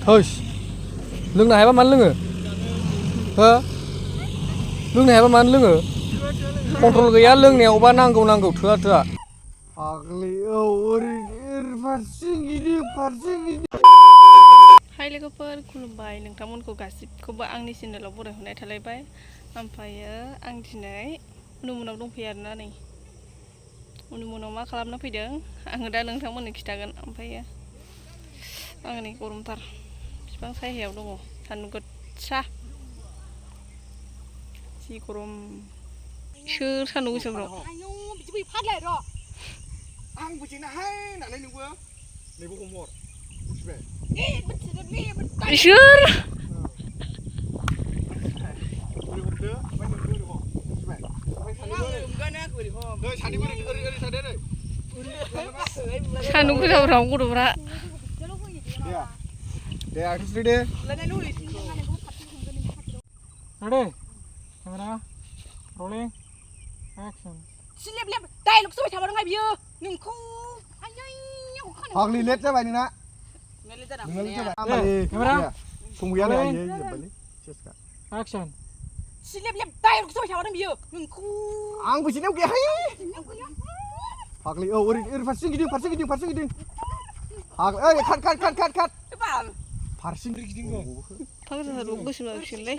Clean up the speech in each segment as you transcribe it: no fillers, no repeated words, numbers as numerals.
Thôi, lưng này bắt mắn lưng ở, hả? Lưng này bắt mắn lưng ở, kontrol gaya lưng này oba nanggo thua. Hai लोगोफोर खुलुमबाय नोंथांमोनखौ गासिबखौबो आंनि चेनेलाव बरायहरनाय थालायबाय ओमफ्रायो आं दिनै उनुमुनाव दंफैयो आरोना नै उनुमुनाव मा खालामनो फैदों आङो दा नोंथांमोननो खिथागोन ओमफ्रायो आं नै गरमथार बिफां सायहायाव दङ सान्दुं गोसा जि गरम सोर सान्दुं गोसाफ्राव आयौ बिदिबो फादलाय र' आं बुजिनाहाय होननानै नोंबो नैबो हमहर मिथिबाय सोर सान्दुं गोसाफ्राव गथ'फ्रा दे आखिसै दे Ready, camera, rolling, action. सिलेब डायलग सोबाय थाबा रोङा बियो नोंखौ फाग्लि लेट जाबाय नोंना नोंना लेट जाबाय camera, संगैयानो आयै जोब्बायलै सेसका action. सिलेब डायलग सोबाय थाबा रों बियो नोंखौ आं बुजिनायाव गैयाहाय फाग्लि औ ओरै फारसे गिदिं फाग्लि ओइ खाट फारसे गिदिं फांसारखौ गोसोम जाबसिगोनलै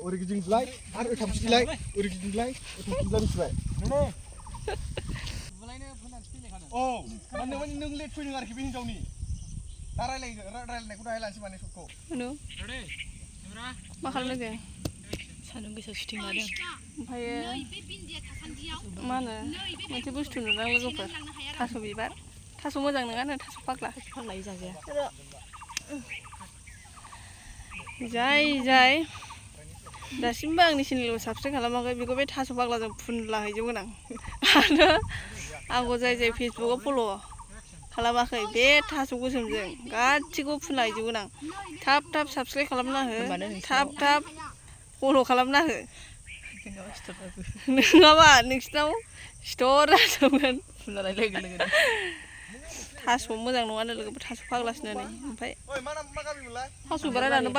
ओरै गिदिंलाय आरो ओरै थांफिनलाय ओरै गिदिंलाय मिथिबाय औ माने नों लेट फैदों आरोखि बे हिनजावनि दा रायलायनायखौ दाहाय लानोसै माने सबखौ मा खालामनो जों सान्दुं गोसा सुटिं लादों ओमफ्रायो मा होनो मोनसे बुस्थु नुदों लोगोफोर थास' बिबार थास' मोजां नङानो थास' फाग्ला जाजाया जाय दासिमबो आंनि चेनेलखौ साबसक्राइब खालामाखै बेखौ बे थास' फाग्लाजों फुनला हैजोबगोन आं आरो आंखौ जाय फेसबुकआव फल' खालामाखै बे थास' गोसोमजों गासिखौबो फुनला हैजोबगोन आं थाब साबसक्राइब खालामना हो थाब फल' खालामना हो नङाबा नोंसिनाव सिथर जाजोबगोन फुनलानाय लोगो लोगोनो थास' मोजां नङानो लोगोफोर थास' फाग्लासो नै ओमफ्राय थास' बिबारा दानो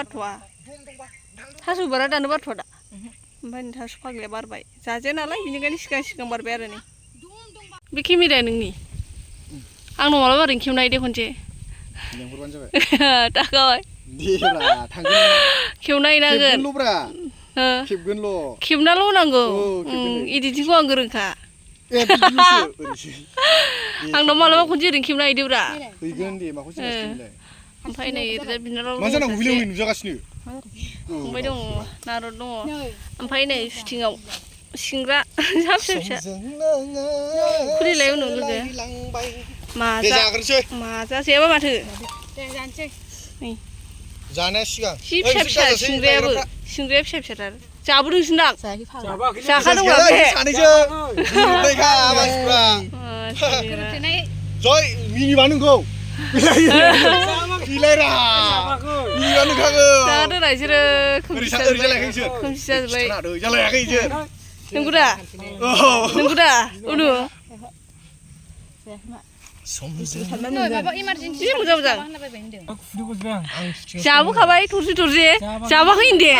बारथ'वा दा ओमफ्राय थास' फाग्लाया बारबाय जाजाया नालाय बेनिखायनो सिगां बारबाय आरो नै बे केमेराया नोंनि आंनाव मालाबा ओरैनो खेबना हैदो खनसे थाखाबाय खेबना हैनांगोन खेबनाल' होनांगौ इडिटिंखौ आं गोरोंखा आंनाव मालाबा खनसे ओरैनो खेबना हैदोब्रा ओमफ्राय नै ओरैजा बिनानाव फंबाय दङ नारद दङ ओमफ्राय नै सुटिंआव सिंग्रा फिसा खुलिलाय उनाव लोगो माजासेयाबा माथो जानाया सिगां जि फिसा सिंग्रायाबो सिंग्राया फिसाथार जाबोदोंसोदां जाखादोंब्रा बे सानैजों जय मिनिबा नोंखौ बिलायरा मिनिबा नोंखागोन जादो बिसोरो खोमसि जाजोब्बाय नंगौ दा उनु माबा इमारजेन्सि मोजां जाबोखाबाय थरसे जाबाखै होनदे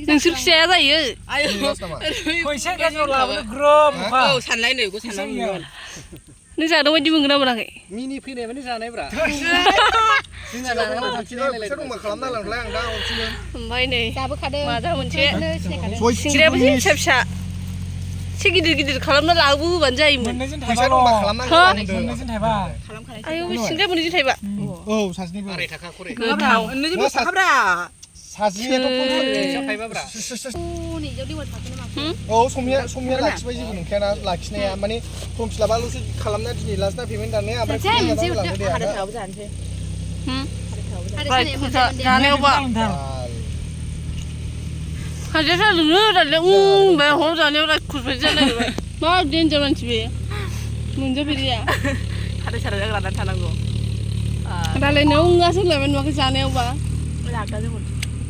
नोंसोर फिसाया जायो नों जादों बायदि मोनगोन ना मोनाखै Mini फैनाय माने जानायब्रा ओमफ्राय नै माजा मोनसे सिंग्रायाबो फिसा एसे गिदिर खालामना लाबोबानो जायोमोन आयौ सिंग्राया मोननैजों थाइबा औ सासेनिबो गोथाव औ समिया लाखिबाय जेबो नंखायाना लाखिनाया माने फर्म फिलापआल'सो खालामना दिनै लास्ट ना पेमेन्ट दाननाया जानायावबा हाजिरा लोङो दालाय हर जानायाव खुसबायदि जानो नागिरबाय मा देन्जार मानसि बे मोनजाफेरिया साराय जाग्रानानै थानांगौ रायलायनायाव सोंलायबाय नुवाखै जानायावबा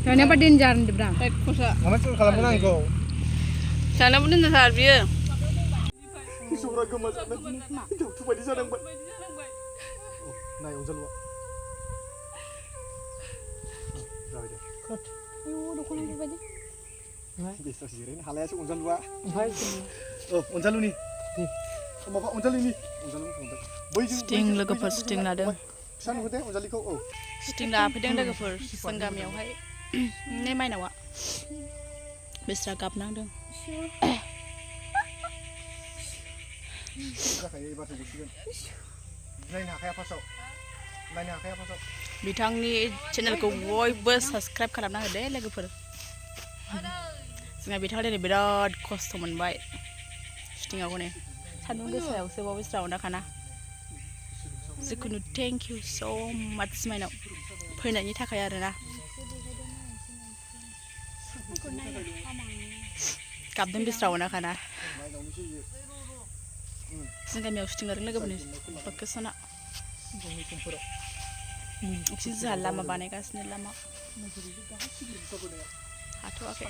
जानायावबा देन्जार होनदोब्रा खालामगोन आंखौ जानायावबो देन्जारथार बियो गोसोफ्रा गोमाजानानै हिनजावथु बायदि जानांबाय नाय अनजालुआ जाबाय दे Ayo, dukun lagi baca. bisa jirin halnya sih unjalua ओमफ्राय unjaluni माबा unjaluni unjalu बैजों स्टिं लोगोफोर स्टिं लादों फिसा नुहुरदे unjaliखौ स्टिं लाफैदों लोगोफोर जों गामियावहाय नै माइनावा बिस्रा गाबनांदों जाखायो एबारसो जोबसिगोन नायनो हाखाया फार्स्टआव बिथांनि चेनेलखौ बयबो साबस्क्राइब खालामना हो दे लोगोफोर जोंहा बिथाङा दिनै बिराद खस्थ' मोनबाय शुटिंआव हनै सान्दुं गोसायावसो बाव बिस्राव दाखाना जिखुनु थेंक इउ स' माच माइनाव फैनायनि थाखाय आरोना गाबदों बिस्राव दाखाना जों गामियाव शुटिं लादों लोगोफोरनि लकेसना एसे जोंहा लामा बानायगासिनो लामा हाथ'वाखै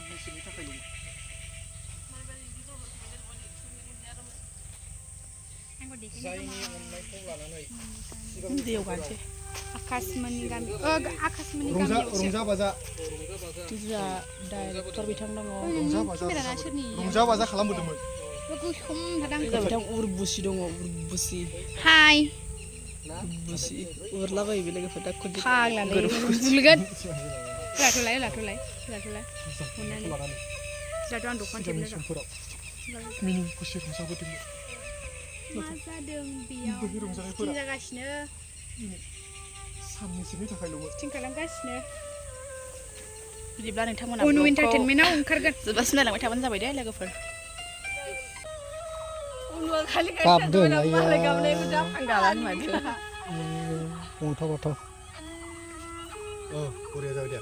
दैयाव गानसै Akasmani kami. Akasmani kami. रंजा बाजा जोंहा डाइरेक्टर बिथां दङ रंजा बाजा खालामबोदोंमोन Bagus hadang. जोंहा बिथां उर्बुसि दङ उर्बुसि Hai. उर्बुसि उरलाबायो बे लोगोफोर दा खुदि Paglaly. Dulugan. Latulai. Munani. Jatuhan dukun cemna. Minu खुसि रंजाबोदोंमोन Masa dong biar. Tinggalgasino. साननैसोनि थाखायल'मोन Tinggalgasino. बिदिब्ला नोंथांमोना Unu entertainment-आव ओंखारगोन. जोबजासिम नायलांबाय थाबानो जाबाय दे लोगोफोर गाबदों आइया आं गाबानो माथो गन्थाव गन्थाव बरिया जाबाय दे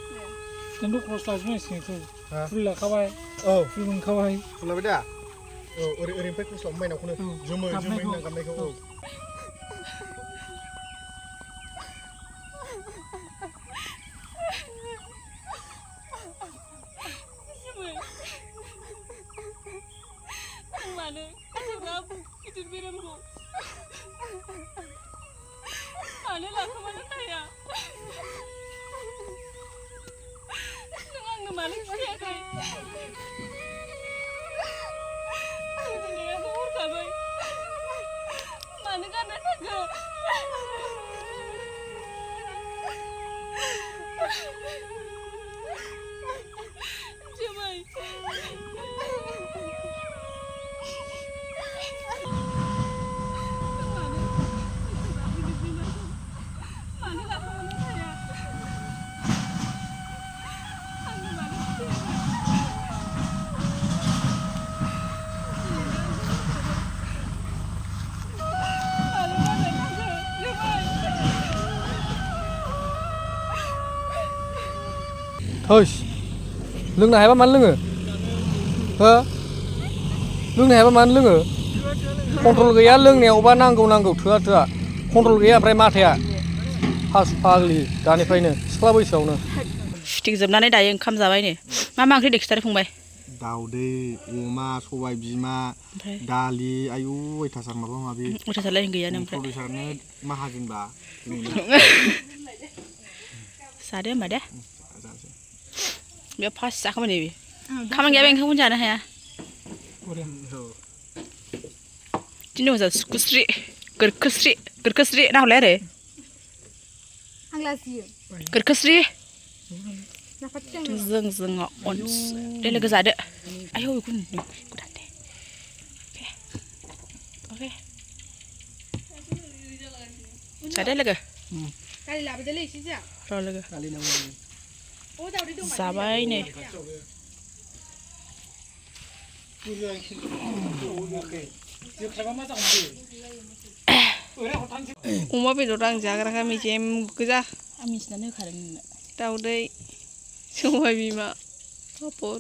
नोंबो खरस लाजोबनांसिगोन हा फुल लाखाबाय फुल मोनखाबाय फुलाबाय दा ओरैनिफ्राय खुस्लाव माइनावखौनो जोमै होनना गाबनायखौ मानो आथाबा गिदिर बेरामखौ मानो लाखोमानो हाया नों आंनो मानो खिन्थायाखै आंखौ हरखाबाय मानो गानना थाखो जोमै थोस लोंनो हायाबा मानो लोङो हो लोंनो हायाबा मानो लोङो कन्ट्रल गैया लोंनायावबा नांगौ थोआ कन्ट्रल गैया ओमफ्राय माथाया हासु फाग्लि दानिफ्रायनो सिख्ला बैसोआवनो शुटिं जोबनानै दायो ओंखाम जाबाय नै मा ओंख्रि दे खिथादो फंबाय दाउदै अमा सबाय बिमा दालि आयु अयथासार माबा माबि अयथासारलाय गैयानो ओमफ्राय प्रडिउसारनो माहाजोनबा जादो होमबा दे बे फार्स्ट जाखांबाय नै खामानि गैयाबा ओंखामखौनो जानो हाया दिनै मोजां सुकुस्रि गोरखोस्रि ना हरलाय आरो Anglasio. गोरखोस्रि Napatang. जों अनस दे लोगो जादो आयौ बेखौ नुदों गोदान दे अके जादो लोगो Kali labadalay siya. र' लोगो Oh, daudi dong. जाबाय नै अमा बेदर आं जाग्राखा मेजेम गोजा आं मिथिनानै होखादों नोंनो दाउदै सबाय बिमा पापर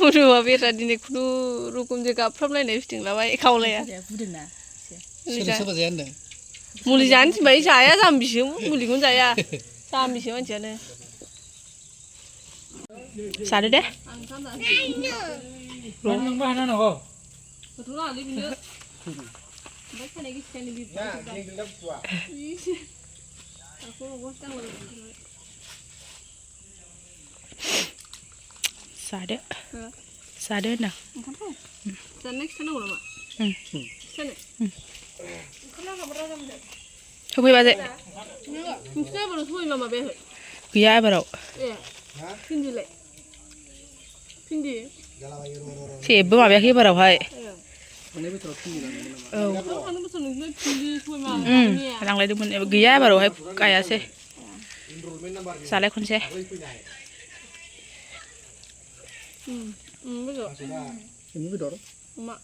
उरुवा बेरा दिनै खुनुरुखुमजों गाबफ्रामलायनाय फिटिं लाबाय खावलाया सोरबा जाया होनदों मुलि जानो थिनबाय जाया जाम्बिसो मुलिखौनो जाया जाम्बिसो मानसियानो जादो दे नोंबो हानांगौ Sadek. Ha. Sadek dah. ओंखामखौ जानो खिथानांगौ नामा खिथानो ओंखामना माबा राजामोन Hobi baze. नोंसिना एबाराव सबाय मा माबायाखै Gaya barau. ए भिन्दिलाय भिन्दि Siapa mabyak ki barau hai. थांनाय बोसोराव फिनदि लांदोंमोन नामा Oh. थांनाय बोसोराव नोंसिना भिन्दि सबाय मा Lang lagi demen gaya barau hai kaya sih. Enrolment number Saleh kon sih. बेदर ini bedor अमा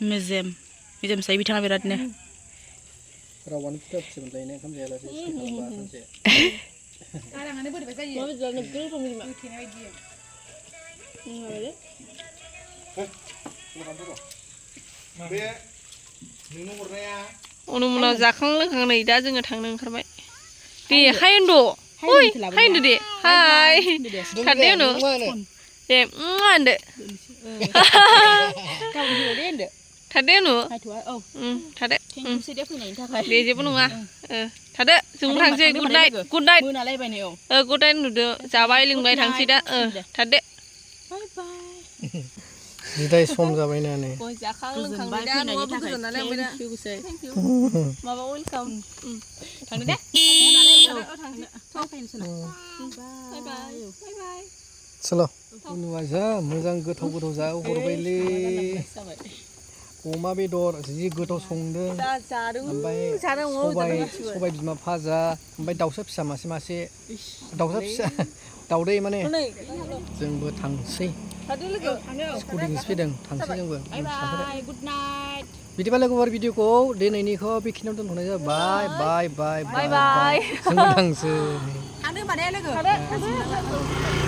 Mezem. Mezem saya bitang berat nih. rawan kita bisa mendainnya kan saya lagi saja Karangannya boleh baca मा बेदर नोगोर संनि मा Kena dia. माबाले बे नोंनो हरनाया अनुमोनाव जाखां लोंखां नै दा जोङो थांनो ओंखारबाय दे हाय होनद' ओइ हाय होनदो दे हाय थादो होनो दे होनदो थादो होनो थादो दे जेबो नङा थादो जों थांसै good night good night good night नुदो जाबाय लोंबाय थांसै दा थादो जिदाय सम जाबाय ना नै गय जाखां लोंखां दा न'आबो गोजोन नालाय ओमफ्राय दा थेंक इउ माबा वेलकाम थांदो दे बाय बाय चलो उनुवा जा मोजां गोथाव गोथाव जा हरबायलै अमा बेदर जि गोथाव संदों ओमफ्राय सबाय बिमा भाजा ओमफ्राय दाउसा फिसा मासे दाउसा फिसा दाउदै माने जोंबो थांसै स्कुटिजोंसो फैदों थांसै जोंबो Good night. बिदिबा लोगोफोर भिडिअखौ दिनैनिखौ बेखिनियाव दोनथ'नाय जाबाय बाय बाय बाय बाय जोंबो थांसै Ada mana ya lagi?